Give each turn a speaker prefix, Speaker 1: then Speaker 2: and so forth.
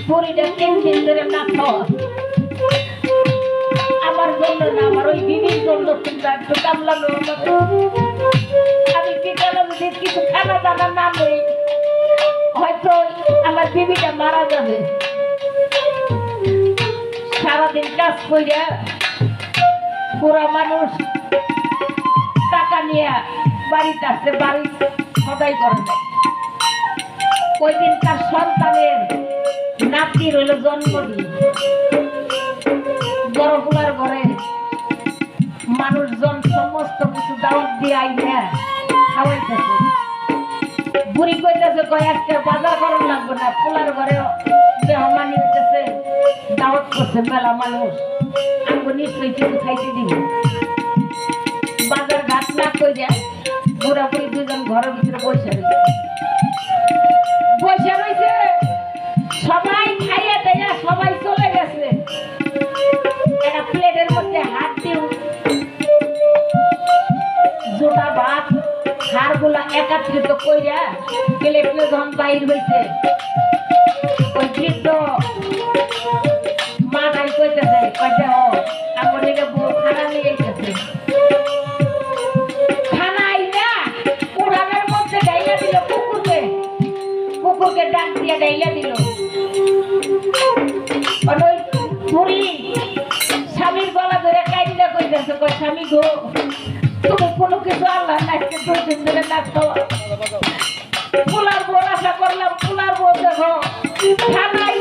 Speaker 1: বুড়িটা 3 দিন ধরে না খাওয়া আমার জন্য না আমার ওই বিবির জন্য তোমরা একটু কামলানো আমি বিকালে যদি কিছু খানা দানা না নেই হয়তো আমার বিবিটা মারা যাবে সারাদিন কাজ করে পুরা মানুষ টাকা নিয়ে বাড়িতে আসছে বাড়ি সদাই করে না ওই দিন তার সন্তানের নাতির হইল জন্মদিন বড় পোলার ঘরে মানুষজন সমস্ত কিছু দাওয়াত দিয়ে আইনে খাওয়াইতেছে বুড়ি কইতেছে কয় আজকে বাজার করার লাগবে না পোলার ঘরে মেহমানি হইতেছে দাওয়াত করছে মেলা মানুষ আমাকে নিশ্চয়ই কিছু খাইতে দিব বাজার ঘাট না কইরা বুড়া বুড়ি দুজন ঘরের ভিতরে বসে রয়েছে সবাই খাইয়ে দেয়া সবাই চলে গেছে একটা প্লেটের মধ্যে হাত দিয়ে জোটা ভাত হাড়গুলা একত্রিত কইরা প্লেট যখন বাইর হয়েছে ওই বৃদ্ধ মাটাই কইতেছে কইতে হ আমার দিকে বউ খানা নিয়ে গেছে খানা আইনা পুরানের মধ্যে ডাইলা দিল কুকুরকে ডাক দিয়ে ডাইলা দিল ওই বুড়ি স্বামীর গলা ধরে কাইন্দা কইতেছে কই স্বামী গো তুমি কোনো কিছু আল্লাহ নাচতে 2 দিন ধরে না খাওয়া পোলার বউ আশা করলাম পোলার বউ দেখো খানাই